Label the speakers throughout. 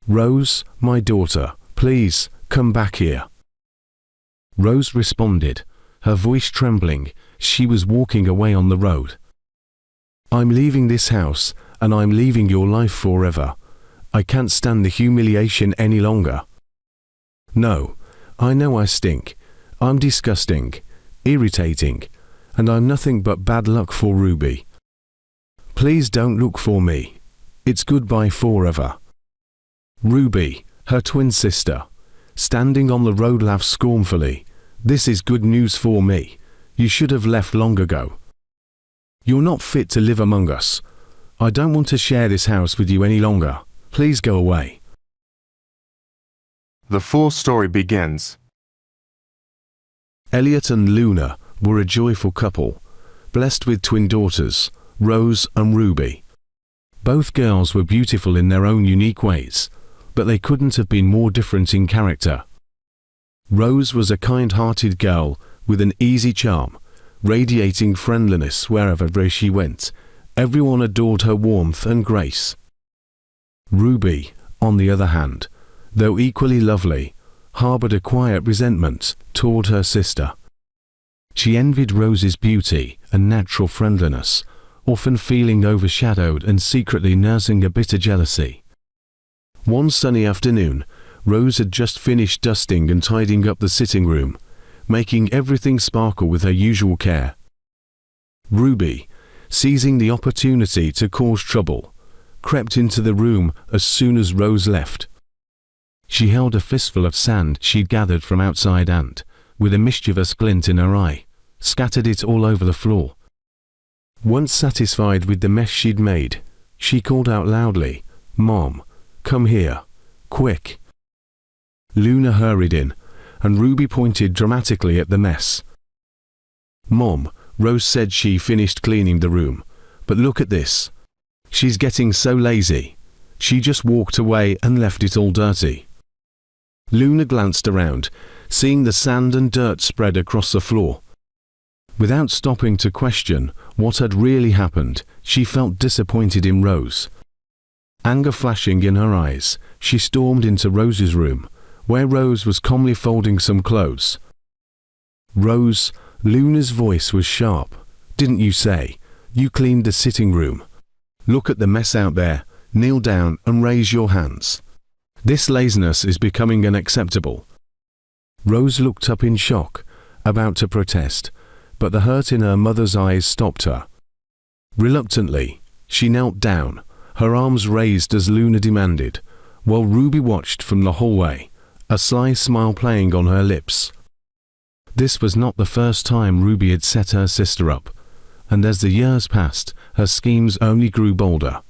Speaker 1: "Rose, my daughter, please, come back here." Rose responded, her voice trembling. She was walking away on the road. "I'm leaving this house, and I'm leaving your life forever. I can't stand the humiliation any longer. No, I know I stink. I'm disgusting, irritating, and I'm nothing but bad luck for Ruby. Please don't look for me. It's goodbye forever." Ruby, her twin sister, standing on the road, laughed scornfully. "This is good news for me. You should have left long ago. You're not fit to live among us. I don't want to share this house with you any longer. Please go away."
Speaker 2: The full story begins.
Speaker 1: Elliot and Luna were a joyful couple, blessed with twin daughters, Rose and Ruby. Both girls were beautiful in their own unique ways, but they couldn't have been more different in character. Rose was a kind-hearted girl with an easy charm, radiating friendliness wherever she went. Everyone adored her warmth and grace. Ruby, on the other hand, though equally lovely, harbored a quiet resentment toward her sister. She envied Rose's beauty and natural friendliness, often feeling overshadowed and secretly nursing a bitter jealousy. One sunny afternoon, Rose had just finished dusting and tidying up the sitting room, making everything sparkle with her usual care. Ruby, seizing the opportunity to cause trouble, crept into the room as soon as Rose left. She held a fistful of sand she'd gathered from outside and, with a mischievous glint in her eye, scattered it all over the floor. Once satisfied with the mess she'd made, she called out loudly, "Mom, come here, quick." Luna hurried in, and Ruby pointed dramatically at the mess. "Mom, Rose said she finished cleaning the room, but look at this. She's getting so lazy. She just walked away and left it all dirty." Luna glanced around, seeing the sand and dirt spread across the floor. Without stopping to question what had really happened, she felt disappointed in Rose. Anger flashing in her eyes, she stormed into Rose's room, where Rose was calmly folding some clothes. "Rose," Luna's voice was sharp. "Didn't you say you cleaned the sitting room? Look at the mess out there. Kneel down and raise your hands. This laziness is becoming unacceptable." Rose looked up in shock, about to protest, but the hurt in her mother's eyes stopped her. Reluctantly, she knelt down, her arms raised as Luna demanded, while Ruby watched from the hallway, a sly smile playing on her lips. This was not the first time Ruby had set her sister up, and as the years passed, her schemes only grew bolder.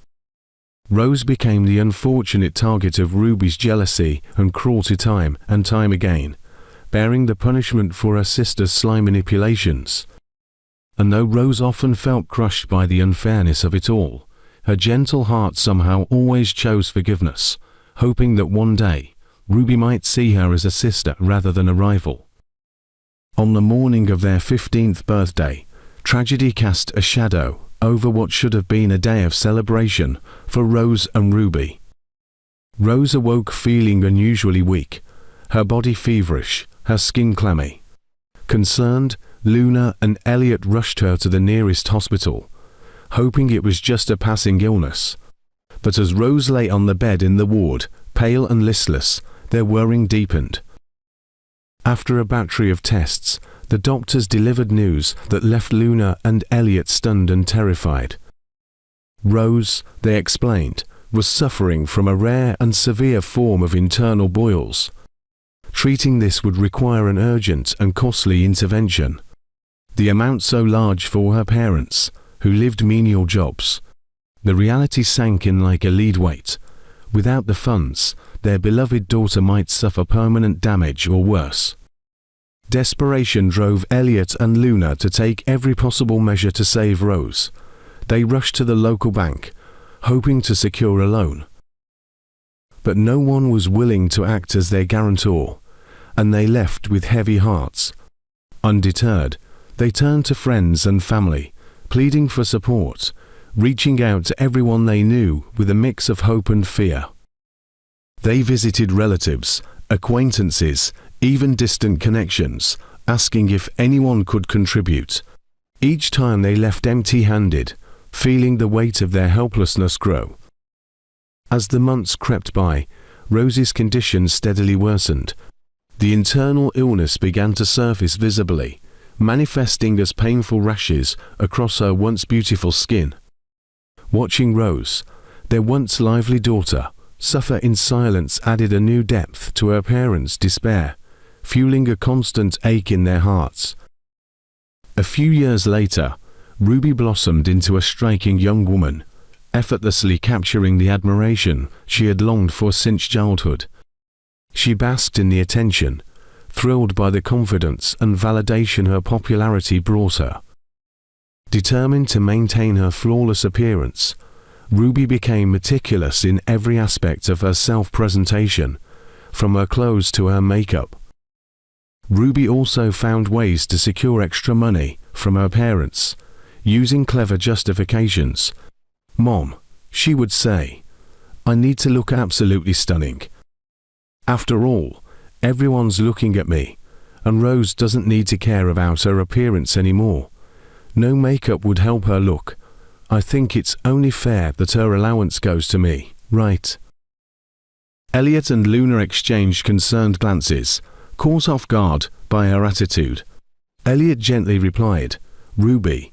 Speaker 1: Rose became the unfortunate target of Ruby's jealousy and cruelty time and time again, bearing the punishment for her sister's sly manipulations. And though Rose often felt crushed by the unfairness of it all, her gentle heart somehow always chose forgiveness, hoping that one day Ruby might see her as a sister rather than a rival. On the morning of their 15th birthday, tragedy cast a shadow over what should have been a day of celebration for Rose and Ruby. Rose awoke feeling unusually weak, her body feverish, her skin clammy. Concerned, Luna and Elliot rushed her to the nearest hospital, hoping it was just a passing illness. But as Rose lay on the bed in the ward, pale and listless, their worrying deepened. After a battery of tests, the doctors delivered news that left Luna and Elliot stunned and terrified. Rose, they explained, was suffering from a rare and severe form of internal boils. Treating this would require an urgent and costly intervention. The amount so large for her parents, who lived menial jobs. The reality sank in like a lead weight. Without the funds, their beloved daughter might suffer permanent damage or worse. Desperation drove Elliot and Luna to take every possible measure to save Rose. They rushed to the local bank, hoping to secure a loan. But no one was willing to act as their guarantor, and they left with heavy hearts. Undeterred, they turned to friends and family, pleading for support, reaching out to everyone they knew with a mix of hope and fear. They visited relatives, acquaintances, even distant connections, asking if anyone could contribute. Each time they left empty-handed, feeling the weight of their helplessness grow. As the months crept by, Rosie's condition steadily worsened. The internal illness began to surface visibly, manifesting as painful rashes across her once beautiful skin. Watching Rose, their once lively daughter, suffer in silence added a new depth to her parents' despair, fueling a constant ache in their hearts. A few years later, Ruby blossomed into a striking young woman, effortlessly capturing the admiration she had longed for since childhood. She basked in the attention, thrilled by the confidence and validation her popularity brought her. Determined to maintain her flawless appearance, Ruby became meticulous in every aspect of her self-presentation, from her clothes to her makeup. Ruby also found ways to secure extra money from her parents, using clever justifications. "Mom," she would say, "I need to look absolutely stunning. After all, everyone's looking at me, and Rose doesn't need to care about her appearance anymore. No makeup would help her look. I think it's only fair that her allowance goes to me, right?" Elliot and Luna exchanged concerned glances, caught off guard by her attitude. Elliot gently replied, "Ruby,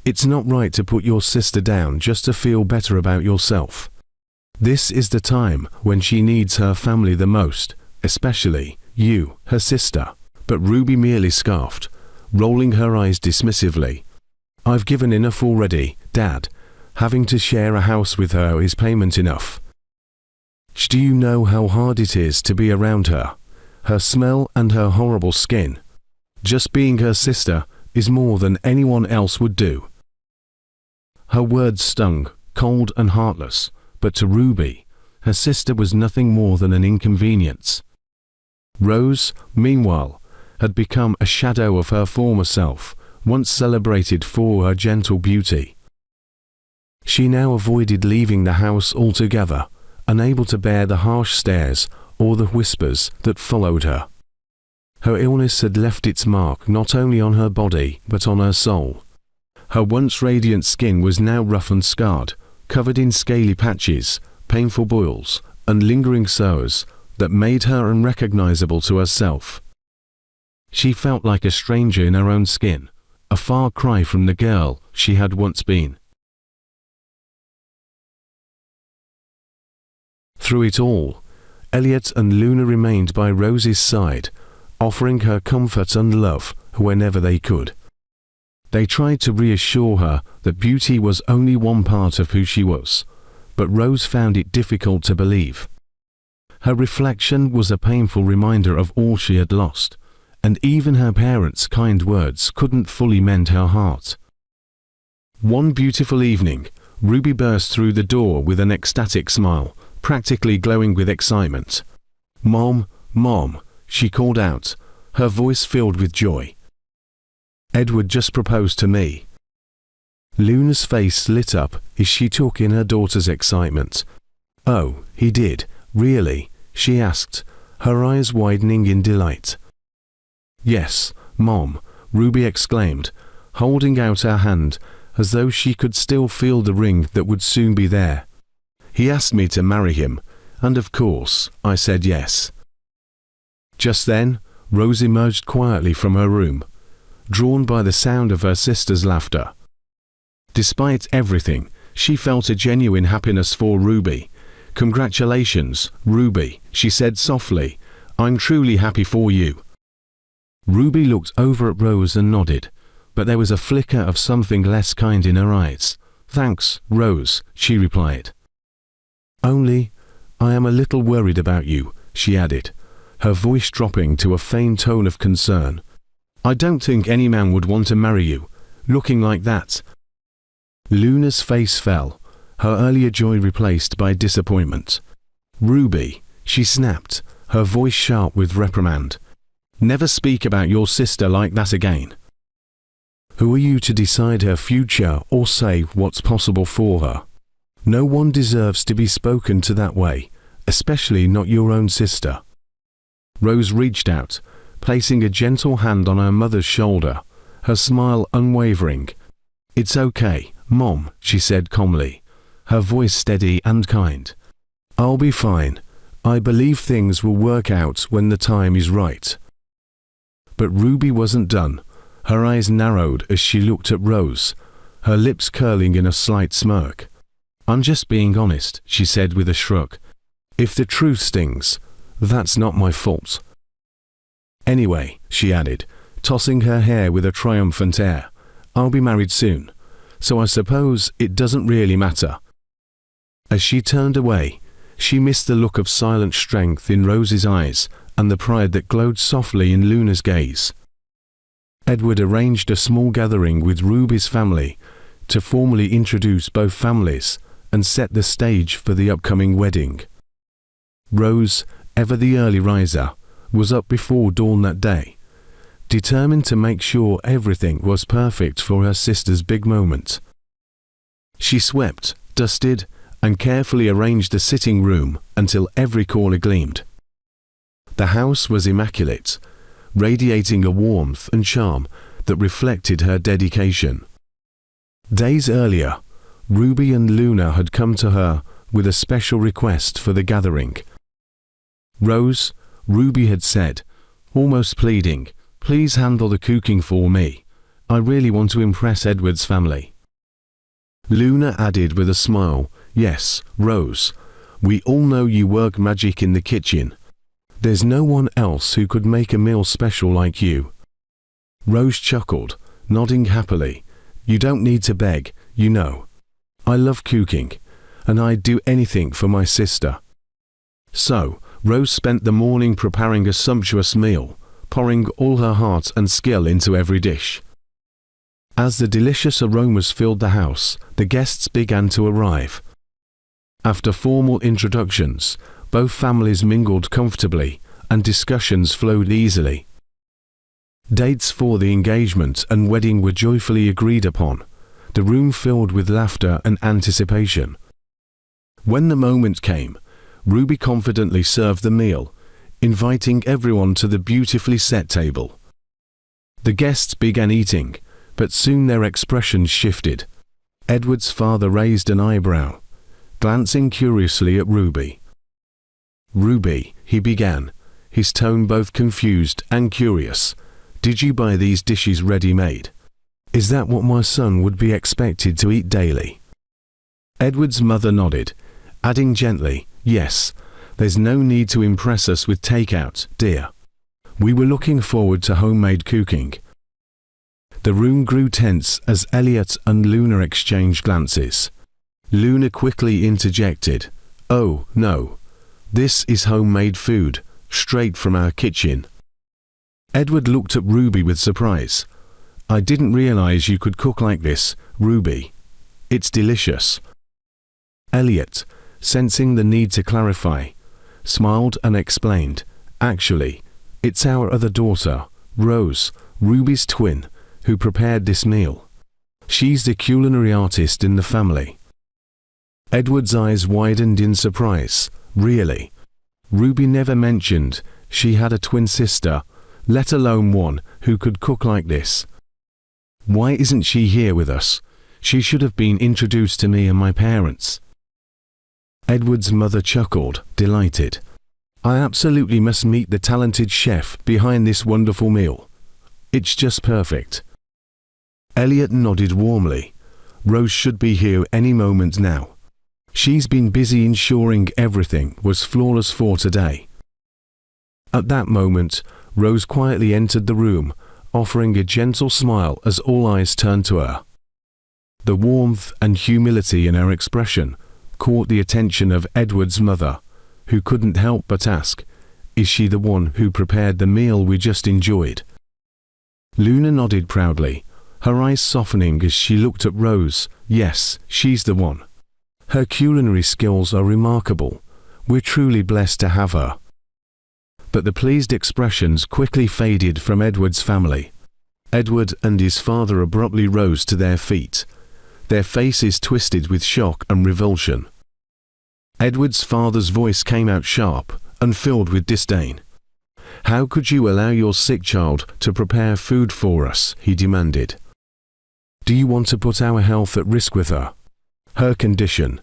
Speaker 1: it's not right to put your sister down just to feel better about yourself. This is the time when she needs her family the most, especially you, her sister." But Ruby merely scoffed, rolling her eyes dismissively. "I've given enough already, Dad. Having to share a house with her is payment enough. Do you know how hard it is to be around her? Her smell and her horrible skin. Just being her sister is more than anyone else would do." Her words stung, cold and heartless, but to Ruby, her sister was nothing more than an inconvenience. Rose, meanwhile, had become a shadow of her former self, once celebrated for her gentle beauty. She now avoided leaving the house altogether, unable to bear the harsh stares or the whispers that followed her. Her illness had left its mark not only on her body but on her soul. Her once radiant skin was now rough and scarred, covered in scaly patches, painful boils, and lingering sores that made her unrecognizable to herself. She felt like a stranger in her own skin, a far cry from the girl she had once been. Through it all, Elliot and Luna remained by Rosie's side, offering her comfort and love whenever they could. They tried to reassure her that beauty was only one part of who she was, but Rose found it difficult to believe. Her reflection was a painful reminder of all she had lost, and even her parents' kind words couldn't fully mend her heart. One beautiful evening, Ruby burst through the door with an ecstatic smile, practically glowing with excitement. "Mom, Mom," she called out, her voice filled with joy. "Edward just proposed to me." Luna's face lit up as she took in her daughter's excitement. "Oh, he did, really?" she asked, her eyes widening in delight. "Yes, Mom," Ruby exclaimed, holding out her hand as though she could still feel the ring that would soon be there. "He asked me to marry him, and of course, I said yes." Just then, Rose emerged quietly from her room, drawn by the sound of her sister's laughter. Despite everything, she felt a genuine happiness for Ruby. "Congratulations, Ruby," she said softly. "I'm truly happy for you." Ruby looked over at Rose and nodded, but there was a flicker of something less kind in her eyes. "Thanks, Rose," she replied. "Only, I am a little worried about you," she added, her voice dropping to a faint tone of concern. "I don't think any man would want to marry you, looking like that." Luna's face fell, her earlier joy replaced by disappointment. "Ruby," she snapped, her voice sharp with reprimand. "Never speak about your sister like that again. Who are you to decide her future or say what's possible for her? No one deserves to be spoken to that way, especially not your own sister. Rose reached out, placing a gentle hand on her mother's shoulder, her smile unwavering. "It's okay, Mom," she said calmly, her voice steady and kind. "I'll be fine. I believe things will work out when the time is right." But Ruby wasn't done. Her eyes narrowed as she looked at Rose, her lips curling in a slight smirk. "I'm just being honest," she said with a shrug. "If the truth stings, that's not my fault." "Anyway," she added, tossing her hair with a triumphant air, "I'll be married soon, so I suppose it doesn't really matter." As she turned away, she missed the look of silent strength in Rose's eyes and the pride that glowed softly in Luna's gaze. Edward arranged a small gathering with Ruby's family to formally introduce both families and set the stage for the upcoming wedding. Rose, ever the early riser, was up before dawn that day, determined to make sure everything was perfect for her sister's big moment. She swept, dusted, and carefully arranged the sitting room until every corner gleamed. The house was immaculate, radiating a warmth and charm that reflected her dedication. Days earlier, Ruby and Luna had come to her with a special request for the gathering. "Rose," Ruby had said, almost pleading, "please handle the cooking for me. I really want to impress Edward's family." Luna added with a smile, "Yes, Rose, we all know you work magic in the kitchen. There's no one else who could make a meal special like you." Rose chuckled, nodding happily. "You don't need to beg, you know. I love cooking, and I'd do anything for my sister." So, Rose spent the morning preparing a sumptuous meal, pouring all her heart and skill into every dish. As the delicious aromas filled the house, the guests began to arrive. After formal introductions, both families mingled comfortably, and discussions flowed easily. Dates for the engagement and wedding were joyfully agreed upon, the room filled with laughter and anticipation. When the moment came, Ruby confidently served the meal, inviting everyone to the beautifully set table. The guests began eating, but soon their expressions shifted. Edward's father raised an eyebrow, glancing curiously at Ruby. "Ruby," he began, his tone both confused and curious, "did you buy these dishes ready-made? Is that what my son would be expected to eat daily?" Edward's mother nodded, adding gently, "Yes, there's no need to impress us with takeout, dear. We were looking forward to homemade cooking." The room grew tense as Elliot and Luna exchanged glances. Luna quickly interjected, "Oh, no. This is homemade food, straight from our kitchen." Edward looked at Ruby with surprise. "I didn't realize you could cook like this, Ruby. It's delicious." Elliot, sensing the need to clarify, smiled and explained, "Actually, it's our other daughter, Rose, Ruby's twin, who prepared this meal. She's the culinary artist in the family." Edward's eyes widened in surprise. Really? Ruby never mentioned she had a twin sister, let alone one who could cook like this. Why isn't she here with us? She should have been introduced to me and my parents. Edward's mother chuckled, delighted. "I absolutely must meet the talented chef behind this wonderful meal. It's just perfect." Elliot nodded warmly. Rose should be here any moment now. She's been busy ensuring everything was flawless for today. At that moment, Rose quietly entered the room, offering a gentle smile as all eyes turned to her. The warmth and humility in her expression caught the attention of Edward's mother, who couldn't help but ask, "Is she the one who prepared the meal we just enjoyed?" Luna nodded proudly, her eyes softening as she looked at Rose. "Yes, she's the one. Her culinary skills are remarkable. We're truly blessed to have her." But the pleased expressions quickly faded from Edward's family. Edward and his father abruptly rose to their feet, their faces twisted with shock and revulsion. Edward's father's voice came out sharp and filled with disdain. "How could you allow your sick child to prepare food for us?" he demanded. "Do you want to put our health at risk with her? Her condition.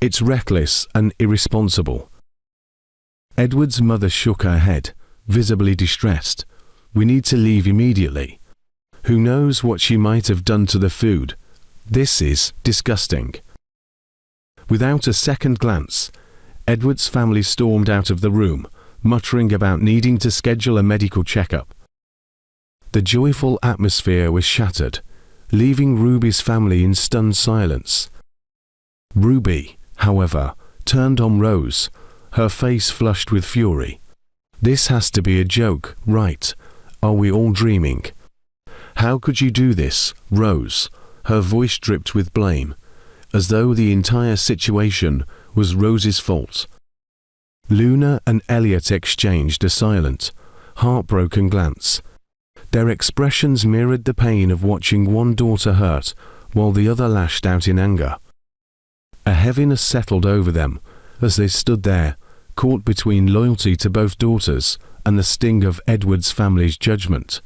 Speaker 1: It's reckless and irresponsible." Edward's mother shook her head, visibly distressed. "We need to leave immediately. Who knows what she might have done to the food? This is disgusting." Without a second glance, Edward's family stormed out of the room, muttering about needing to schedule a medical checkup. The joyful atmosphere was shattered, leaving Ruby's family in stunned silence. Ruby, however, turned on Rose, her face flushed with fury. "This has to be a joke, right? Are we all dreaming? How could you do this, Rose?" Her voice dripped with blame, as though the entire situation was Rose's fault. Luna and Elliot exchanged a silent, heartbroken glance. Their expressions mirrored the pain of watching one daughter hurt while the other lashed out in anger. A heaviness settled over them as they stood there, caught between loyalty to both daughters and the sting of Edward's family's judgment.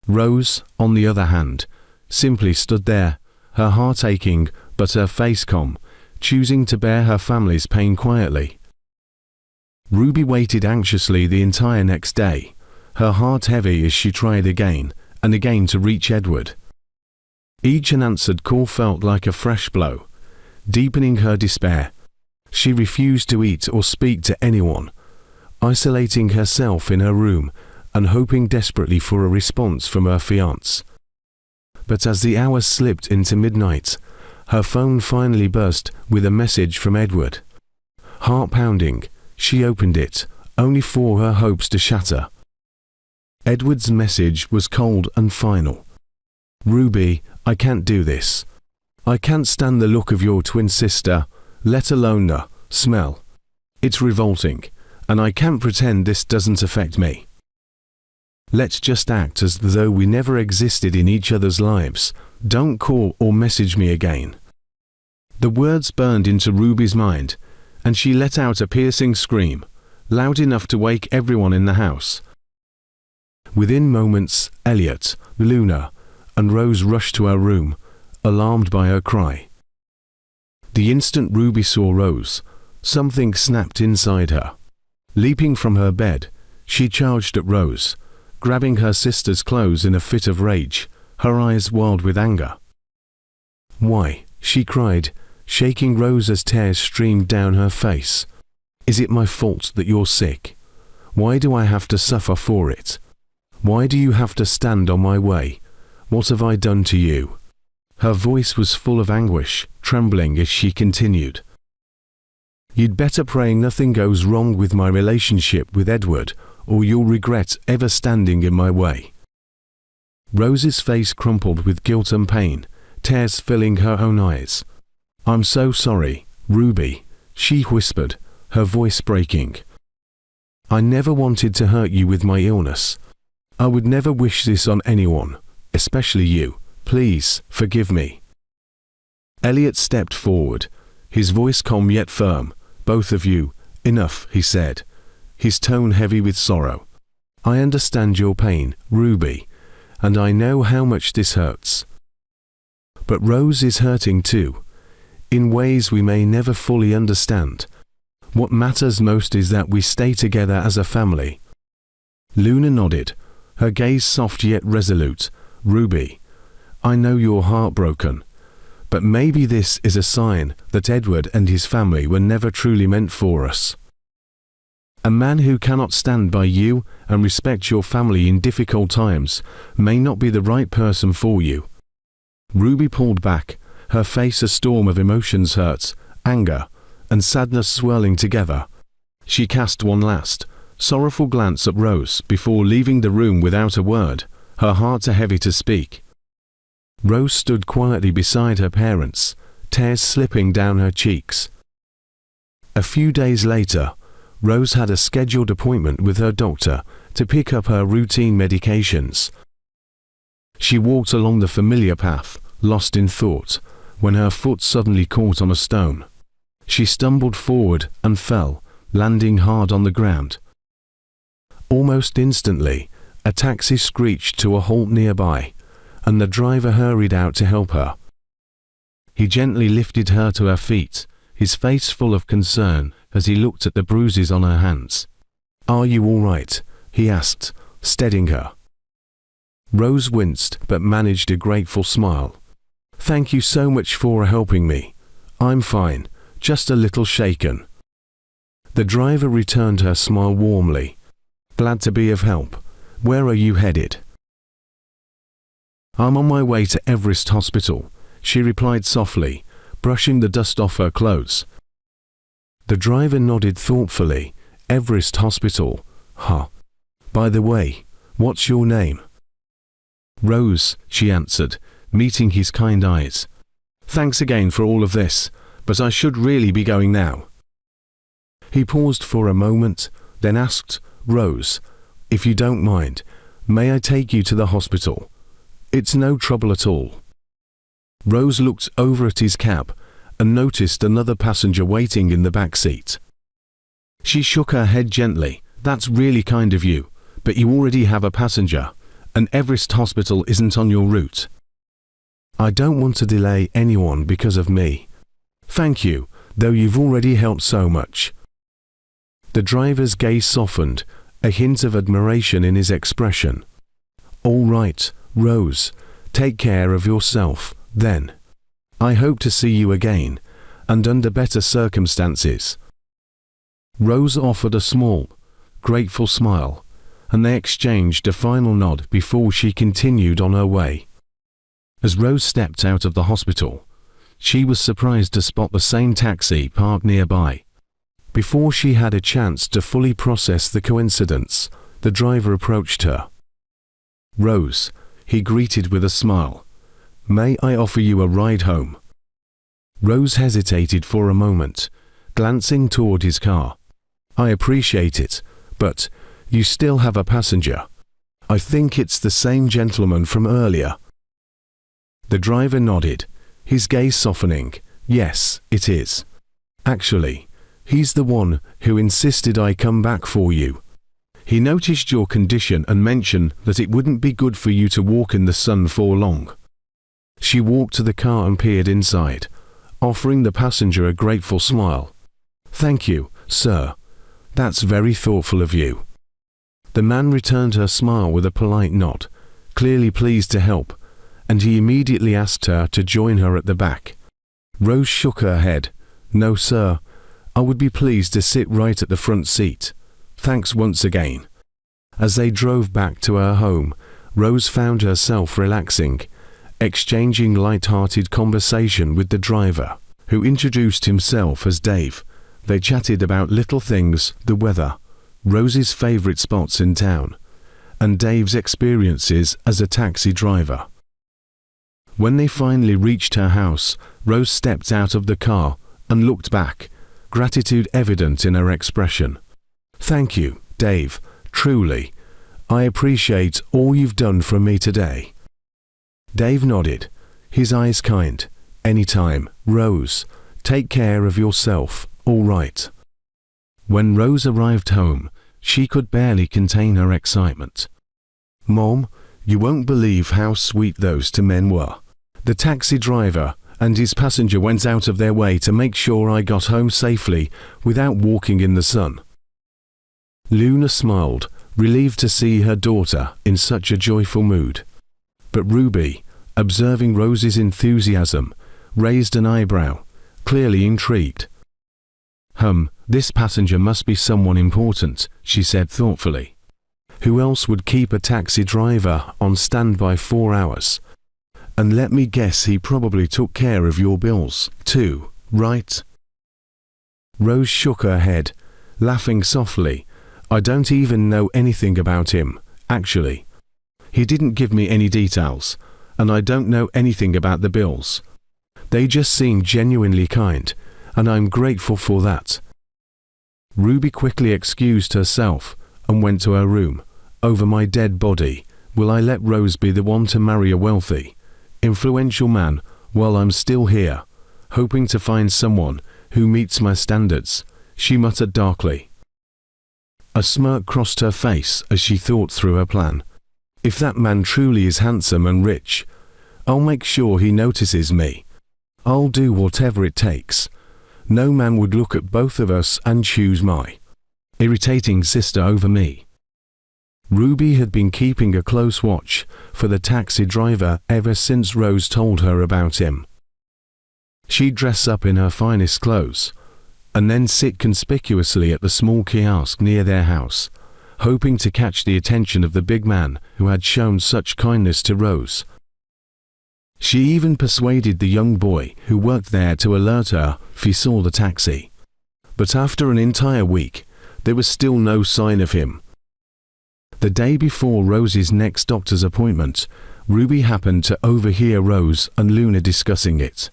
Speaker 1: Rose, on the other hand, simply stood there, her heart aching but her face calm, choosing to bear her family's pain quietly. Ruby waited anxiously the entire next day, her heart heavy as she tried again and again to reach Edward. Each unanswered call felt like a fresh blow, deepening her despair. She refused to eat or speak to anyone, isolating herself in her room and hoping desperately for a response from her fiancé. But as the hours slipped into midnight, her phone finally buzzed with a message from Edward. Heart pounding, she opened it, only for her hopes to shatter. Edward's message was cold and final. "Ruby, I can't do this. I can't stand the look of your twin sister, let alone the smell. It's revolting, and I can't pretend this doesn't affect me. Let's just act as though we never existed in each other's lives. Don't call or message me again." The words burned into Ruby's mind, and she let out a piercing scream, loud enough to wake everyone in the house. Within moments, Elliot, Luna, and Rose rushed to her room, alarmed by her cry. The instant Ruby saw Rose, something snapped inside her. Leaping from her bed, she charged at Rose, grabbing her sister's clothes in a fit of rage, her eyes wild with anger. "Why?" she cried, shaking Rose as tears streamed down her face. "Is it my fault that you're sick? Why do I have to suffer for it? Why do you have to stand on my way? What have I done to you?" Her voice was full of anguish, trembling as she continued. "You'd better pray nothing goes wrong with my relationship with Edward, or you'll regret ever standing in my way." Rose's face crumpled with guilt and pain, tears filling her own eyes. "I'm so sorry, Ruby," she whispered, her voice breaking. "I never wanted to hurt you with my illness. I would never wish this on anyone, especially you. Please, forgive me." Elliot stepped forward, his voice calm yet firm. "Both of you, enough," he said, his tone heavy with sorrow. "I understand your pain, Ruby, and I know how much this hurts. But Rose is hurting too, in ways we may never fully understand. What matters most is that we stay together as a family." Luna nodded, her gaze soft yet resolute. "Ruby, I know you're heartbroken, but maybe this is a sign that Edward and his family were never truly meant for us. A man who cannot stand by you and respect your family in difficult times may not be the right person for you." Ruby pulled back, her face a storm of emotions, hurt, anger, and sadness swirling together. She cast one last, sorrowful glance at Rose before leaving the room without a word, her heart too heavy to speak. Rose stood quietly beside her parents, tears slipping down her cheeks. A few days later, Rose had a scheduled appointment with her doctor to pick up her routine medications. She walked along the familiar path, lost in thought, when her foot suddenly caught on a stone. She stumbled forward and fell, landing hard on the ground. Almost instantly, a taxi screeched to a halt nearby, and the driver hurried out to help her. He gently lifted her to her feet, his face full of concern as he looked at the bruises on her hands. "Are you all right?" he asked, steadying her. Rose winced but managed a grateful smile. "Thank you so much for helping me. I'm fine, just a little shaken." The driver returned her smile warmly. "Glad to be of help. Where are you headed?" "I'm on my way to Everest Hospital," she replied softly, brushing the dust off her clothes. The driver nodded thoughtfully. "Everest Hospital, huh? By the way, what's your name?" "Rose," she answered, meeting his kind eyes. "Thanks again for all of this, but I should really be going now." He paused for a moment, then asked, "Rose, if you don't mind, may I take you to the hospital? It's no trouble at all." Rose looked over at his cab and noticed another passenger waiting in the back seat. She shook her head gently. "That's really kind of you, but you already have a passenger, and Everest Hospital isn't on your route. I don't want to delay anyone because of me. Thank you, though you've already helped so much." The driver's gaze softened, a hint of admiration in his expression. "All right, Rose, take care of yourself, then. I hope to see you again, and under better circumstances." Rose offered a small, grateful smile, and they exchanged a final nod before she continued on her way. As Rose stepped out of the hospital, she was surprised to spot the same taxi parked nearby. Before she had a chance to fully process the coincidence, the driver approached her. "Rose," he greeted with a smile. "May I offer you a ride home?" Rose hesitated for a moment, glancing toward his car. "I appreciate it, but you still have a passenger. I think it's the same gentleman from earlier." The driver nodded, his gaze softening. "Yes, it is. Actually, he's the one who insisted I come back for you. He noticed your condition and mentioned that it wouldn't be good for you to walk in the sun for long." She walked to the car and peered inside, offering the passenger a grateful smile. "Thank you, sir. That's very thoughtful of you." The man returned her smile with a polite nod, clearly pleased to help, and he immediately asked her to join her at the back. Rose shook her head. "No, sir. I would be pleased to sit right at the front seat. Thanks once again." As they drove back to her home, Rose found herself relaxing, exchanging light-hearted conversation with the driver, who introduced himself as Dave. They chatted about little things, the weather, Rose's favorite spots in town, and Dave's experiences as a taxi driver. When they finally reached her house, Rose stepped out of the car and looked back, gratitude evident in her expression. "Thank you, Dave, truly. I appreciate all you've done for me today." Dave nodded, his eyes kind. "Anytime, Rose. Take care of yourself, all right." When Rose arrived home, she could barely contain her excitement. "Mom, you won't believe how sweet those two men were. The taxi driver and his passenger went out of their way to make sure I got home safely without walking in the sun." Luna smiled, relieved to see her daughter in such a joyful mood. But Ruby, observing Rose's enthusiasm, raised an eyebrow, clearly intrigued. This passenger must be someone important," she said thoughtfully. "Who else would keep a taxi driver on standby 4 hours? And let me guess, he probably took care of your bills, too, right?" Rose shook her head, laughing softly. "I don't even know anything about him, actually. He didn't give me any details, and I don't know anything about the bills. They just seemed genuinely kind, and I'm grateful for that." Ruby quickly excused herself and went to her room. "Over my dead body, will I let Rose be the one to marry a wealthy, influential man while I'm still here, hoping to find someone who meets my standards," she muttered darkly. A smirk crossed her face as she thought through her plan. "If that man truly is handsome and rich, I'll make sure he notices me. I'll do whatever it takes. No man would look at both of us and choose my irritating sister over me." Ruby had been keeping a close watch for the taxi driver ever since Rose told her about him. She'd dress up in her finest clothes, and then sit conspicuously at the small kiosk near their house, hoping to catch the attention of the big man who had shown such kindness to Rose. She even persuaded the young boy who worked there to alert her if he saw the taxi. But after an entire week, there was still no sign of him. The day before Rose's next doctor's appointment, Ruby happened to overhear Rose and Luna discussing it.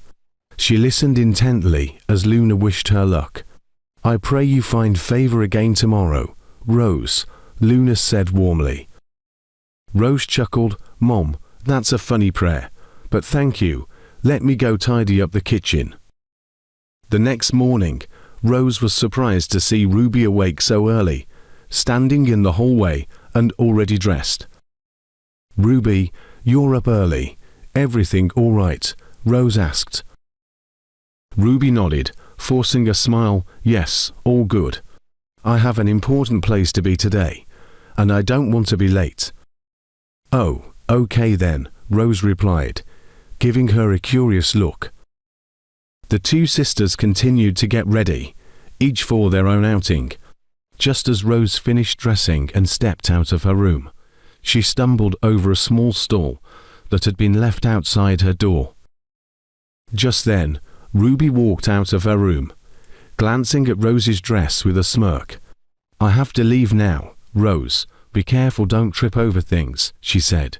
Speaker 1: She listened intently as Luna wished her luck. "I pray you find favor again tomorrow, Rose," Luna said warmly. Rose chuckled. "Mom, that's a funny prayer, but thank you. Let me go tidy up the kitchen." The next morning, Rose was surprised to see Ruby awake so early, standing in the hallway and already dressed. "Ruby, you're up early. Everything all right?" Rose asked. Ruby nodded, forcing a smile. "Yes, all good. I have an important place to be today, and I don't want to be late." "Oh, okay then," Rose replied, giving her a curious look. The two sisters continued to get ready, each for their own outing. Just as Rose finished dressing and stepped out of her room, she stumbled over a small stall that had been left outside her door. Just then, Ruby walked out of her room, glancing at Rose's dress with a smirk. "I have to leave now, Rose. Be careful, don't trip over things," she said,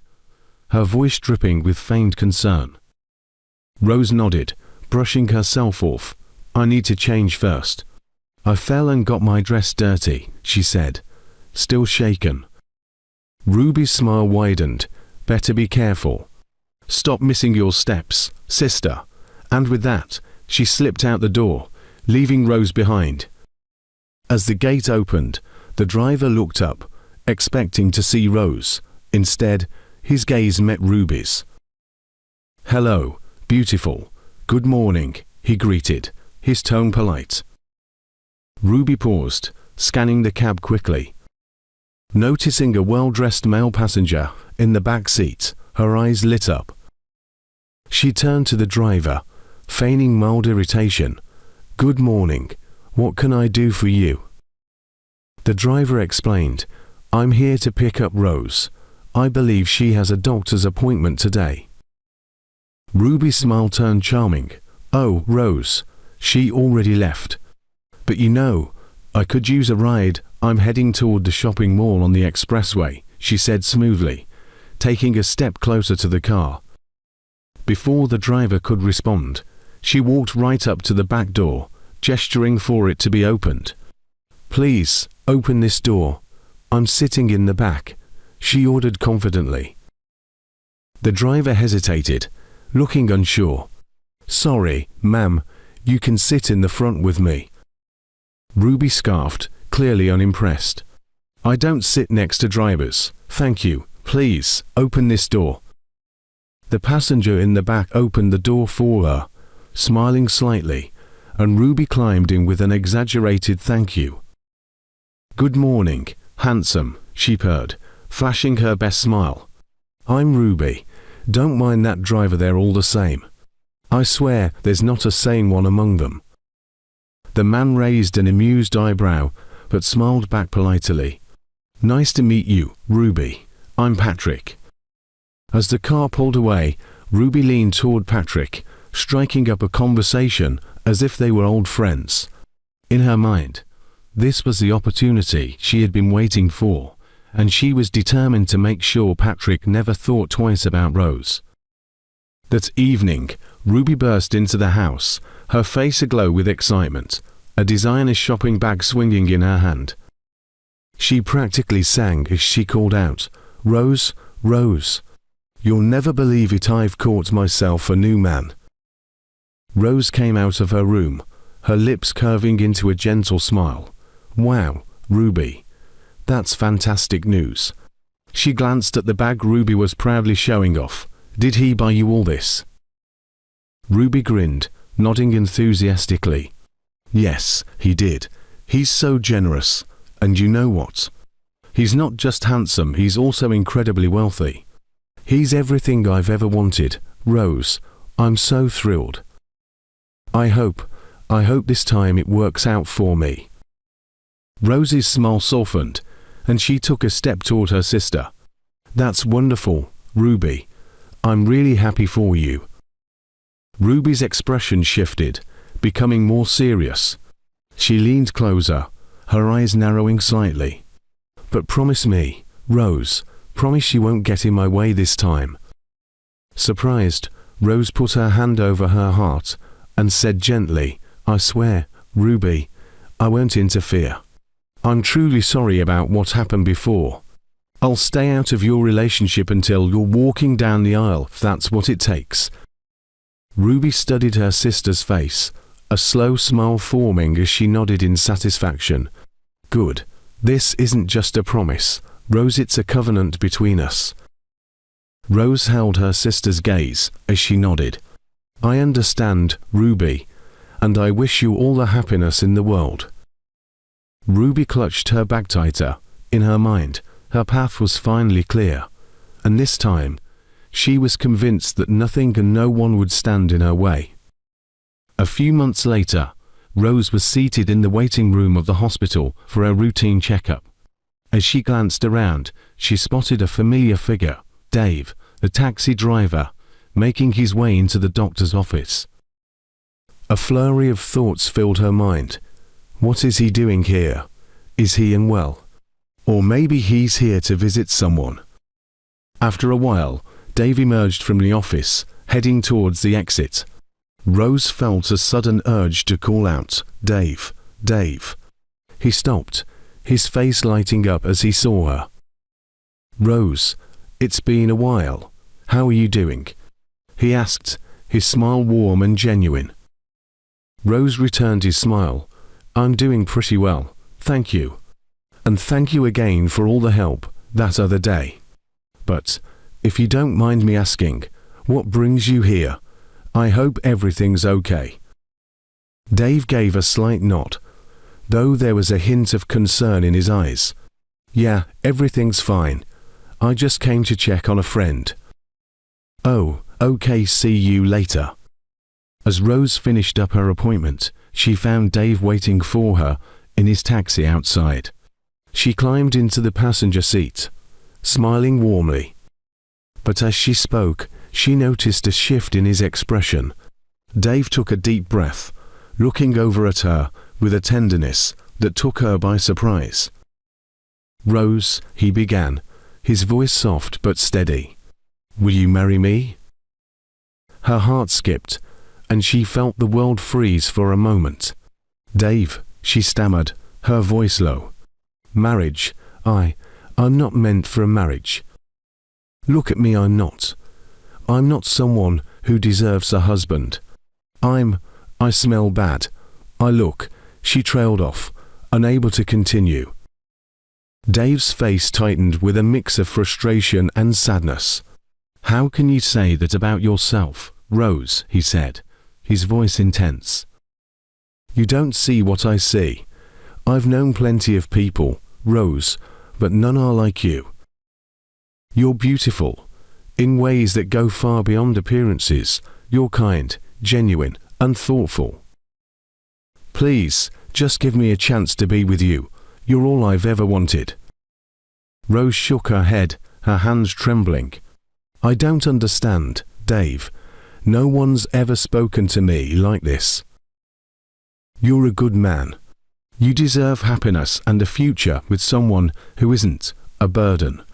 Speaker 1: her voice dripping with feigned concern. Rose nodded, brushing herself off. "I need to change first. I fell and got my dress dirty," she said, still shaken. Ruby's smile widened. "Better be careful. Stop missing your steps, sister." And with that, she slipped out the door, leaving Rose behind. As the gate opened, the driver looked up, expecting to see Rose. Instead, his gaze met Ruby's. "Hello, beautiful. Good morning," he greeted, his tone polite. Ruby paused, scanning the cab quickly. Noticing a well-dressed male passenger in the back seat, her eyes lit up. She turned to the driver, feigning mild irritation. "Good morning. What can I do for you?" The driver explained, "I'm here to pick up Rose. I believe she has a doctor's appointment today." Ruby's smile turned charming. "Oh, Rose. She already left. But you know, I could use a ride. I'm heading toward the shopping mall on the expressway," she said smoothly, taking a step closer to the car. Before the driver could respond, she walked right up to the back door, gesturing for it to be opened. "Please, open this door. I'm sitting in the back," she ordered confidently. The driver hesitated, looking unsure. "Sorry, ma'am, you can sit in the front with me." Ruby scoffed, clearly unimpressed. "I don't sit next to drivers, thank you. Please, open this door." The passenger in the back opened the door for her, smiling slightly, and Ruby climbed in with an exaggerated thank you. "Good morning, handsome," she purred, flashing her best smile. "I'm Ruby. Don't mind that driver there all the same. I swear there's not a sane one among them." The man raised an amused eyebrow, but smiled back politely. "Nice to meet you, Ruby. I'm Patrick." As the car pulled away, Ruby leaned toward Patrick, striking up a conversation as if they were old friends. In her mind, this was the opportunity she had been waiting for, and she was determined to make sure Patrick never thought twice about Rose. That evening, Ruby burst into the house, her face aglow with excitement, a designer shopping bag swinging in her hand. She practically sang as she called out, "Rose, Rose. You'll never believe it, I've caught myself a new man." Rose came out of her room, her lips curving into a gentle smile. Wow, Ruby. That's fantastic news. She glanced at the bag Ruby was proudly showing off. Did he buy you all this? Ruby grinned, nodding enthusiastically. Yes, he did. He's so generous. And you know what? He's not just handsome, he's also incredibly wealthy. He's everything I've ever wanted. Rose, I'm so thrilled. I hope this time it works out for me. Rose's smile softened, and she took a step toward her sister. That's wonderful, Ruby. I'm really happy for you. Ruby's expression shifted, becoming more serious. She leaned closer, her eyes narrowing slightly. But promise me, Rose, promise you won't get in my way this time. Surprised, Rose put her hand over her heart and said gently, I swear, Ruby, I won't interfere. I'm truly sorry about what happened before. I'll stay out of your relationship until you're walking down the aisle, if that's what it takes. Ruby studied her sister's face, a slow smile forming as she nodded in satisfaction. Good. This isn't just a promise, Rose, it's a covenant between us. Rose held her sister's gaze as she nodded. I understand, Ruby, and I wish you all the happiness in the world. Ruby clutched her bag tighter. In her mind, her path was finally clear, and this time, she was convinced that nothing and no one would stand in her way. A few months later, Rose was seated in the waiting room of the hospital for a routine checkup. As she glanced around, she spotted a familiar figure, Dave, the taxi driver, making his way into the doctor's office. A flurry of thoughts filled her mind. What is he doing here? Is he unwell? Or maybe he's here to visit someone. After a while, Dave emerged from the office, heading towards the exit. Rose felt a sudden urge to call out, Dave, Dave. He stopped, his face lighting up as he saw her. Rose, it's been a while. How are you doing? He asked, his smile warm and genuine. Rose returned his smile. I'm doing pretty well, thank you. And thank you again for all the help that other day. But, if you don't mind me asking, what brings you here? I hope everything's okay. Dave gave a slight nod, though there was a hint of concern in his eyes. Yeah, everything's fine. I just came to check on a friend. Oh, okay, see you later. As Rose finished up her appointment, she found Dave waiting for her in his taxi outside. She climbed into the passenger seat, smiling warmly. But as she spoke, she noticed a shift in his expression. Dave took a deep breath, looking over at her with a tenderness that took her by surprise. Rose, he began, his voice soft but steady. Will you marry me? Her heart skipped, and she felt the world freeze for a moment. Dave, she stammered, her voice low. Marriage, I'm not meant for a marriage. Look at me, I'm not someone who deserves a husband. I smell bad. I look, she trailed off, unable to continue. Dave's face tightened with a mix of frustration and sadness. How can you say that about yourself, Rose, he said, his voice intense. You don't see what I see. I've known plenty of people, Rose, but none are like you. You're beautiful, in ways that go far beyond appearances. You're kind, genuine, and thoughtful. Please, just give me a chance to be with you. You're all I've ever wanted. Rose shook her head, her hands trembling. I don't understand, Dave. No one's ever spoken to me like this. You're a good man. You deserve happiness and a future with someone who isn't a burden.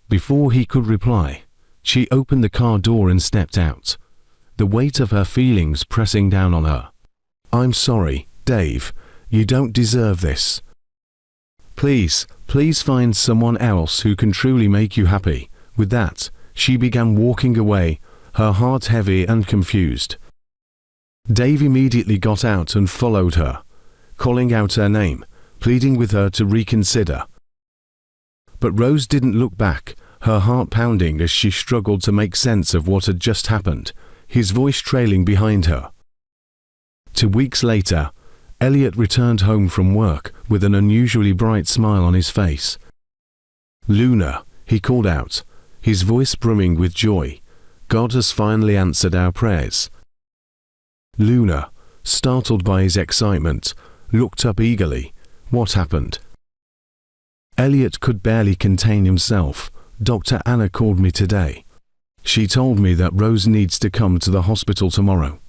Speaker 1: Before he could reply, she opened the car door and stepped out, the weight of her feelings pressing down on her. I'm sorry, Dave, you don't deserve this. Please find someone else who can truly make you happy. With that, she began walking away, her heart heavy and confused. Dave immediately got out and followed her, calling out her name, pleading with her to reconsider. But Rose didn't look back, her heart pounding as she struggled to make sense of what had just happened, his voice trailing behind her. 2 weeks later, Elliot returned home from work with an unusually bright smile on his face. "Luna," he called out, his voice brimming with joy, "God has finally answered our prayers." Luna, startled by his excitement, looked up eagerly. What happened? Elliot could barely contain himself. "Dr. Anna called me today. She told me that Rose needs to come to the hospital tomorrow.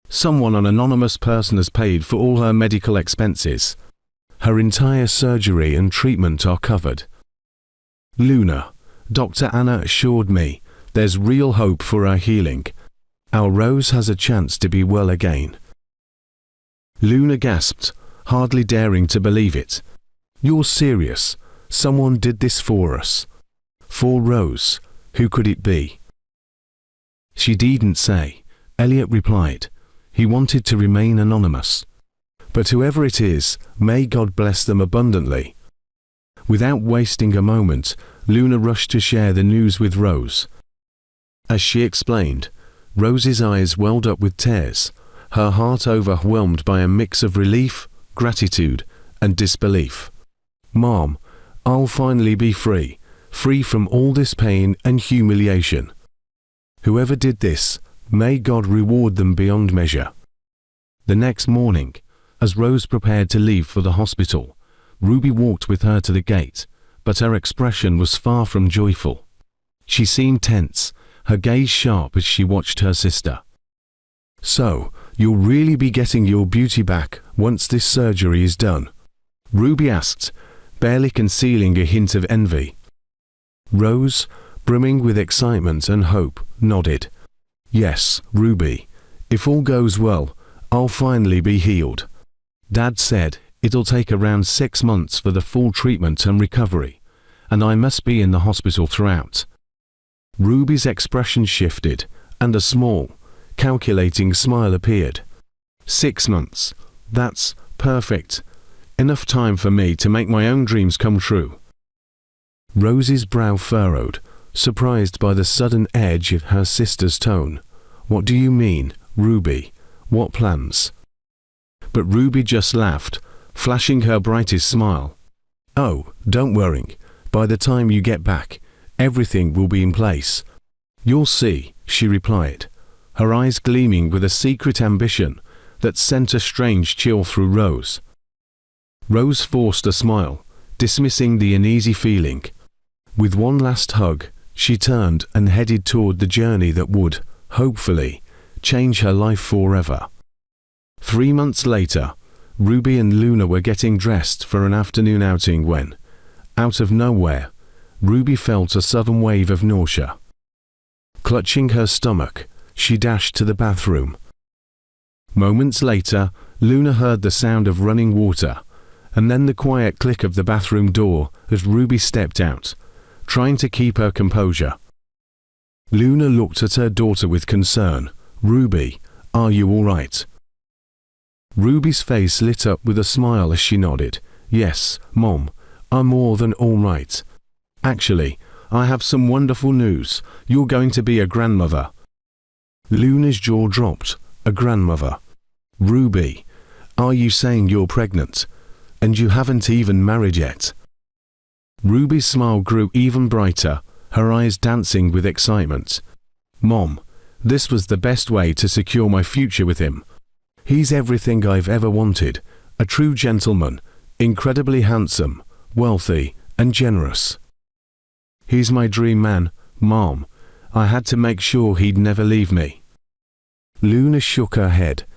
Speaker 1: Someone, an anonymous person, has paid for all her medical expenses. Her entire surgery and treatment are covered. Luna, Dr. Anna assured me there's real hope for her healing. Our Rose has a chance to be well again." Luna gasped, hardly daring to believe it. "You're serious? Someone did this for us? For Rose? Who could it be?" "She didn't say," Elliot replied. He wanted to remain anonymous. "But whoever it is, may God bless them abundantly." Without wasting a moment, Luna rushed to share the news with Rose. As she explained, Rose's eyes welled up with tears, her heart overwhelmed by a mix of relief, gratitude, and disbelief. "Mom, I'll finally be free from all this pain and humiliation. Whoever did this, may God reward them beyond measure." The next morning, as Rose prepared to leave for the hospital, Ruby walked with her to the gate, but her expression was far from joyful. She seemed tense, her gaze sharp as she watched her sister. "So, you'll really be getting your beauty back once this surgery is done?" Ruby asked, barely concealing a hint of envy. Rose, brimming with excitement and hope, nodded. "Yes, Ruby. If all goes well, I'll finally be healed. Dad said it'll take around 6 months for the full treatment and recovery, and I must be in the hospital throughout." Ruby's expression shifted, and a small, calculating smile appeared. 6 months. That's perfect. Enough time for me to make my own dreams come true." Rose's brow furrowed, surprised by the sudden edge of her sister's tone. "What do you mean, Ruby? What plans?" But Ruby just laughed, flashing her brightest smile. "Oh, don't worry. By the time you get back, everything will be in place. You'll see," she replied, her eyes gleaming with a secret ambition that sent a strange chill through Rose. Rose forced a smile, dismissing the uneasy feeling. With one last hug, she turned and headed toward the journey that would, hopefully, change her life forever. 3 months later, Ruby and Luna were getting dressed for an afternoon outing when, out of nowhere, Ruby felt a sudden wave of nausea. Clutching her stomach, she dashed to the bathroom. Moments later, Luna heard the sound of running water, and then the quiet click of the bathroom door as Ruby stepped out, trying to keep her composure. Luna looked at her daughter with concern. "Ruby, are you all right?" Ruby's face lit up with a smile as she nodded. "Yes, Mom, I'm more than all right. Actually, I have some wonderful news. You're going to be a grandmother." Luna's jaw dropped. "A grandmother? Ruby, are you saying you're pregnant? And you haven't even married yet?" Ruby's smile grew even brighter, her eyes dancing with excitement. "Mom, this was the best way to secure my future with him. He's everything I've ever wanted, a true gentleman, incredibly handsome, wealthy, and generous. He's my dream man, Mom. I had to make sure he'd never leave me." Luna shook her head,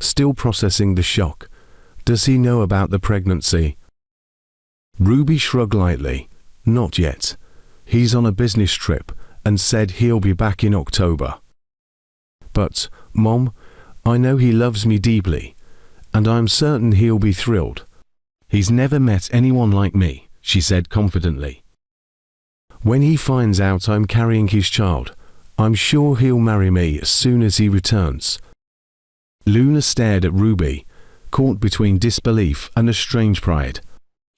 Speaker 1: still processing the shock. "Does he know about the pregnancy?" Ruby shrugged lightly. "Not yet. He's on a business trip and said he'll be back in October. But, Mom, I know he loves me deeply, and I'm certain he'll be thrilled. He's never met anyone like me," she said confidently. "When he finds out I'm carrying his child, I'm sure he'll marry me as soon as he returns." Luna stared at Ruby, caught between disbelief and a strange pride.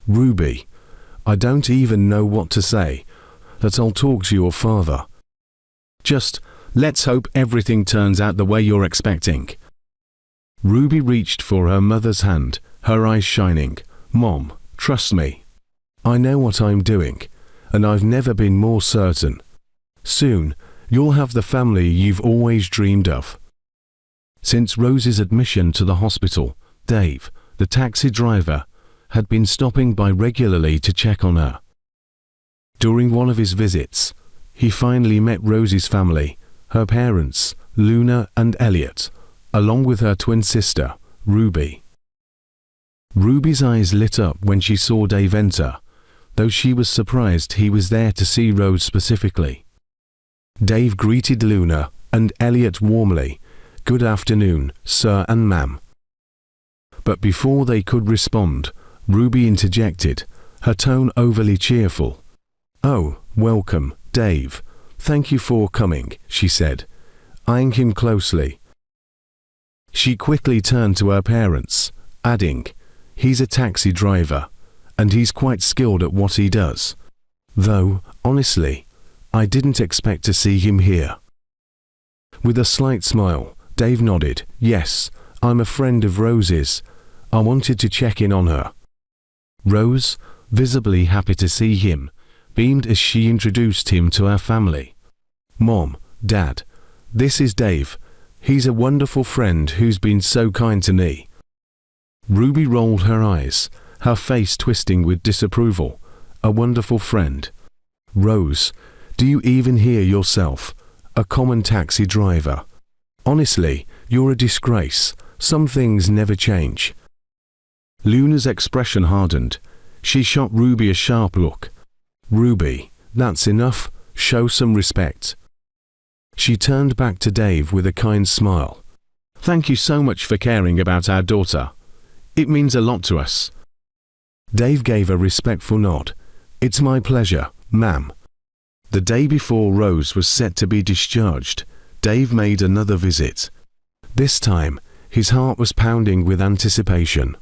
Speaker 1: Ruby, I don't even know what to say, that I'll talk to your father. Just, let's hope everything turns out the way you're expecting. Ruby reached for her mother's hand, her eyes shining. Mom, trust me. I know what I'm doing, and I've never been more certain. Soon, you'll have the family you've always dreamed of. Since Rose's admission to the hospital, Dave, the taxi driver, had been stopping by regularly to check on her. During one of his visits, he finally met Rose's family, her parents, Luna and Elliot, along with her twin sister, Ruby. Ruby's eyes lit up when she saw Dave enter, though she was surprised he was there to see Rose specifically. Dave greeted Luna and Elliot warmly. Good afternoon, sir and ma'am. But before they could respond, Ruby interjected, her tone overly cheerful. Oh, welcome, Dave. Thank you for coming, she said, eyeing him closely. She quickly turned to her parents, adding, he's a taxi driver, and he's quite skilled at what he does. Though, honestly, I didn't expect to see him here. With a slight smile, Dave nodded. Yes, I'm a friend of Rose's. I wanted to check in on her. Rose, visibly happy to see him, beamed as she introduced him to her family. Mom, Dad, this is Dave. He's a wonderful friend who's been so kind to me. Ruby rolled her eyes, her face twisting with disapproval. A wonderful friend. Rose, do you even hear yourself? A common taxi driver. Honestly, you're a disgrace. Some things never change. Luna's expression hardened. She shot Ruby a sharp look. Ruby, that's enough. Show some respect. She turned back to Dave with a kind smile. Thank you so much for caring about our daughter. It means a lot to us. Dave gave a respectful nod. It's my pleasure, ma'am. The day before Rose was set to be discharged, Dave made another visit. This time, his heart was pounding with anticipation.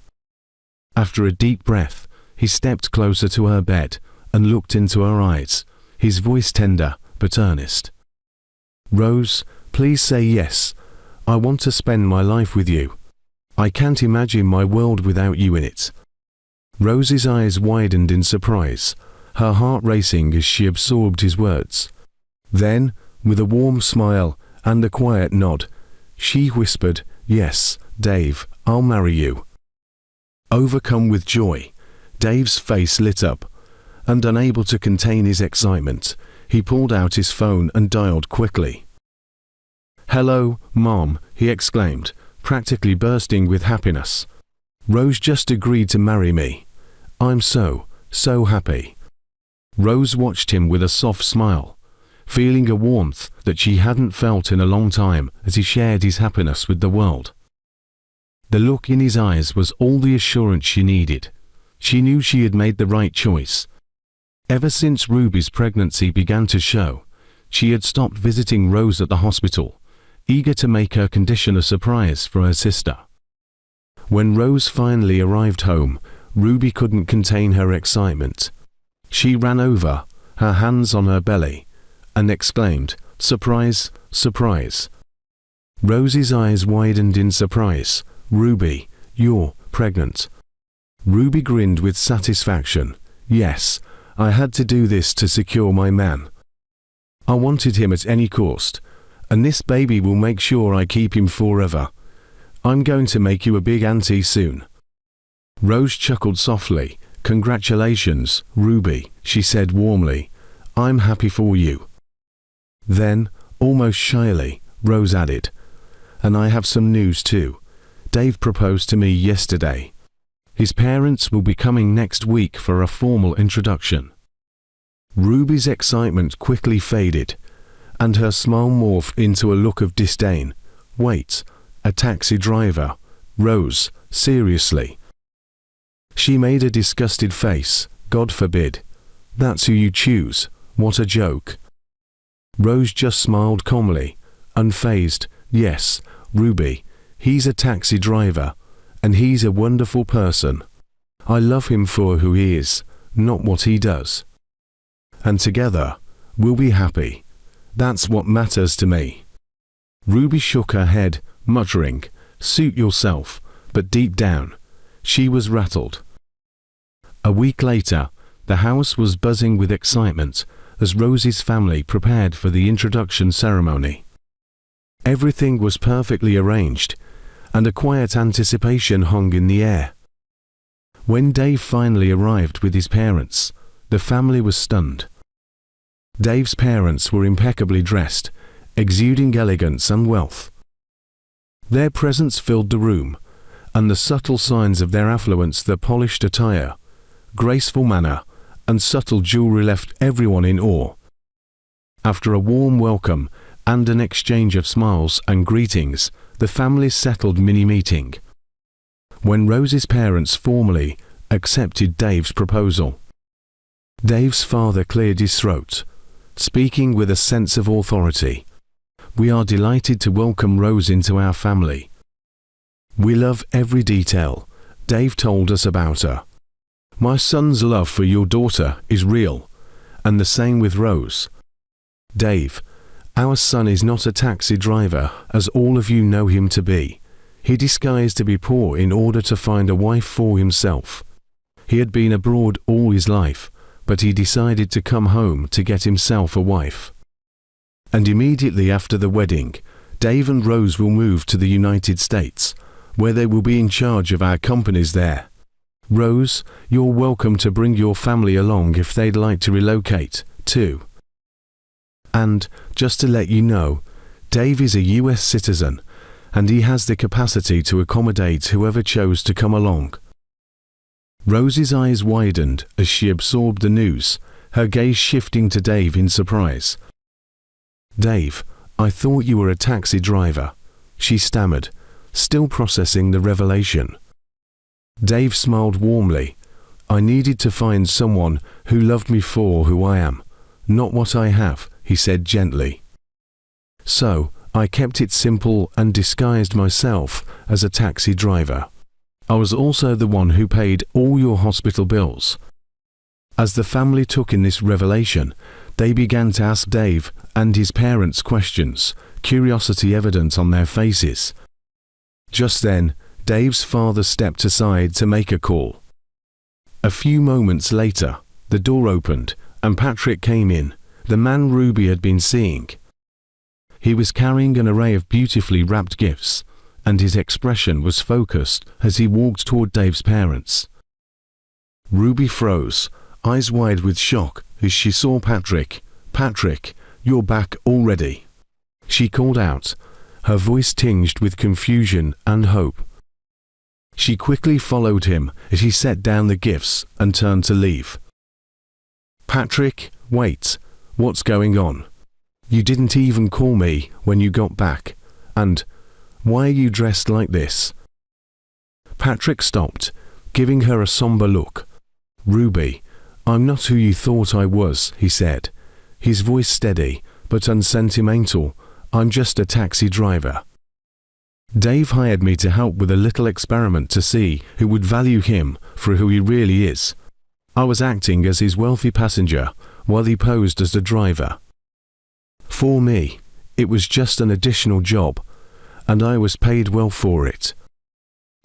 Speaker 1: After a deep breath, he stepped closer to her bed and looked into her eyes, his voice tender but earnest. Rose, please say yes. I want to spend my life with you. I can't imagine my world without you in it. Rose's eyes widened in surprise, her heart racing as she absorbed his words. Then, with a warm smile and a quiet nod, she whispered, Yes, Dave, I'll marry you. Overcome with joy, Dave's face lit up, and unable to contain his excitement, he pulled out his phone and dialed quickly. Hello, Mom, he exclaimed, practically bursting with happiness. Rose just agreed to marry me. I'm so happy. Rose watched him with a soft smile, feeling a warmth that she hadn't felt in a long time as he shared his happiness with the world. The look in his eyes was all the assurance she needed. She knew she had made the right choice. Ever since Ruby's pregnancy began to show, she had stopped visiting Rose at the hospital, eager to make her condition a surprise for her sister. When Rose finally arrived home, Ruby couldn't contain her excitement. She ran over, her hands on her belly, and exclaimed, Surprise, surprise. Rose's eyes widened in surprise. Ruby, you're pregnant. Ruby grinned with satisfaction. Yes, I had to do this to secure my man. I wanted him at any cost, and this baby will make sure I keep him forever. I'm going to make you a big auntie soon. Rose chuckled softly. Congratulations, Ruby, she said warmly. I'm happy for you. Then, almost shyly, Rose added, and I have some news too. Dave proposed to me yesterday. His parents will be coming next week for a formal introduction. Ruby's excitement quickly faded, and her smile morphed into a look of disdain. Wait, a taxi driver? Rose, seriously? She made a disgusted face. God forbid. That's who you choose. What a joke. Rose just smiled calmly, unfazed. Yes, Ruby, He's a taxi driver, and he's a wonderful person. I love him for who he is, not what he does. And together, we'll be happy. That's what matters to me." Ruby shook her head, muttering, "Suit yourself," but deep down, she was rattled. A week later, the house was buzzing with excitement as Rose's family prepared for the introduction ceremony. Everything was perfectly arranged, and a quiet anticipation hung in the air. When Dave finally arrived with his parents, the family was stunned. Dave's parents were impeccably dressed, exuding elegance and wealth. Their presence filled the room, and the subtle signs of their affluence, their polished attire, graceful manner, and subtle jewelry left everyone in awe. After a warm welcome and an exchange of smiles and greetings, the family settled mini-meeting. When Rose's parents formally accepted Dave's proposal, Dave's father cleared his throat, speaking with a sense of authority. "We are delighted to welcome Rose into our family. We love every detail Dave told us about her. My son's love for your daughter is real, and the same with Rose. Dave, our son is not a taxi driver as all of you know him to be. He disguised to be poor in order to find a wife for himself. He had been abroad all his life, but he decided to come home to get himself a wife. And immediately after the wedding, Dave and Rose will move to the United States, where they will be in charge of our companies there. Rose, you're welcome to bring your family along if they'd like to relocate, too. And, just to let you know, Dave is a US citizen, and he has the capacity to accommodate whoever chose to come along." Rose's eyes widened as she absorbed the news, her gaze shifting to Dave in surprise. "Dave, I thought you were a taxi driver," she stammered, still processing the revelation. Dave smiled warmly. "I needed to find someone who loved me for who I am, not what I have," he said gently. "So, I kept it simple and disguised myself as a taxi driver. I was also the one who paid all your hospital bills." As the family took in this revelation, they began to ask Dave and his parents questions, curiosity evident on their faces. Just then, Dave's father stepped aside to make a call. A few moments later, the door opened, and Patrick came in, the man Ruby had been seeing. He was carrying an array of beautifully wrapped gifts, and his expression was focused as he walked toward Dave's parents. Ruby froze, eyes wide with shock as she saw Patrick. "Patrick, you're back already," she called out, her voice tinged with confusion and hope. She quickly followed him as he set down the gifts and turned to leave. "Patrick, wait, what's going on? You didn't even call me when you got back, and why are you dressed like this?" Patrick stopped, giving her a somber look. "Ruby, I'm not who you thought I was," he said, his voice steady but unsentimental. "I'm just a taxi driver. Dave hired me to help with a little experiment to see who would value him for who he really is. I was acting as his wealthy passenger while he posed as the driver. For me, it was just an additional job, and I was paid well for it."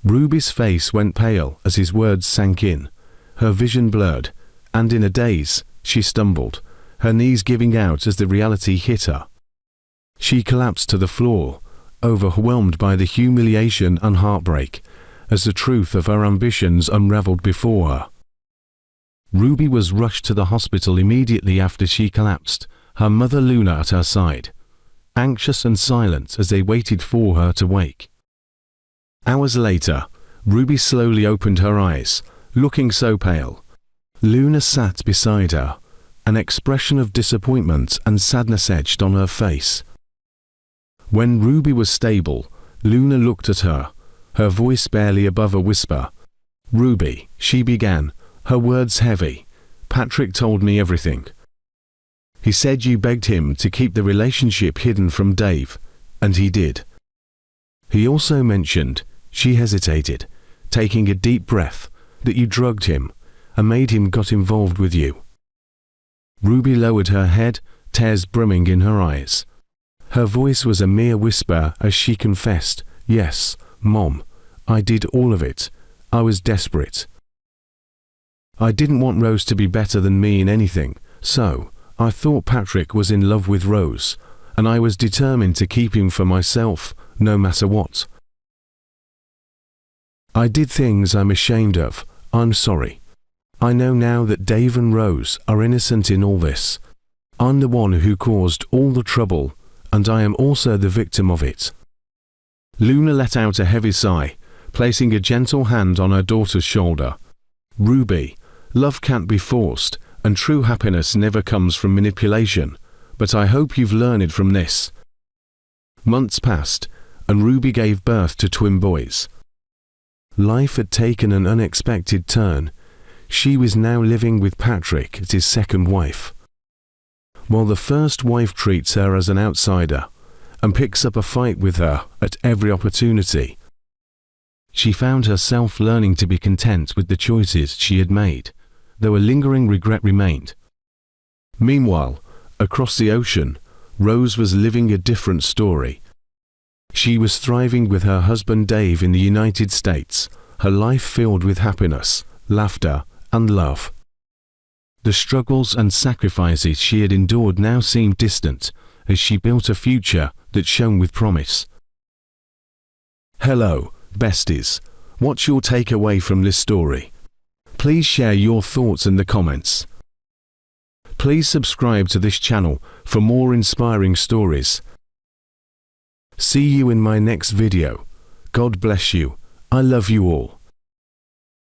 Speaker 1: Ruby's face went pale as his words sank in, her vision blurred, and in a daze, she stumbled, her knees giving out as the reality hit her. She collapsed to the floor, overwhelmed by the humiliation and heartbreak, as the truth of her ambitions unraveled before her. Ruby was rushed to the hospital immediately after she collapsed, her mother Luna at her side, anxious and silent as they waited for her to wake. Hours later, Ruby slowly opened her eyes, looking so pale. Luna sat beside her, an expression of disappointment and sadness etched on her face. When Ruby was stable, Luna looked at her, her voice barely above a whisper. "Ruby," she began, her words heavy, "Patrick told me everything. He said you begged him to keep the relationship hidden from Dave, and he did. He also mentioned, she hesitated, taking a deep breath, that you drugged him and made him got involved with you. Ruby lowered her head, tears brimming in her eyes. Her voice was a mere whisper as she confessed, "Yes, Mom, I did all of it. I was desperate. I didn't want Rose to be better than me in anything, so I thought Patrick was in love with Rose, and I was determined to keep him for myself, no matter what. I did things I'm ashamed of. I'm sorry. I know now that Dave and Rose are innocent in all this. I'm the one who caused all the trouble, and I am also the victim of it." Luna let out a heavy sigh, placing a gentle hand on her daughter's shoulder. "Ruby, love can't be forced, and true happiness never comes from manipulation, but I hope you've learned from this." Months passed, and Ruby gave birth to twin boys. Life had taken an unexpected turn. She was now living with Patrick as his second wife. While the first wife treats her as an outsider and picks up a fight with her at every opportunity, she found herself learning to be content with the choices she had made, though a lingering regret remained. Meanwhile, across the ocean, Rose was living a different story. She was thriving with her husband Dave in the United States, her life filled with happiness, laughter, and love. The struggles and sacrifices she had endured now seemed distant, as she built a future that shone with promise. Hello, besties. What's your takeaway from this story? Please share your thoughts in the comments. Please subscribe to this channel for more inspiring stories. See you in my next video. God bless you. I love you all.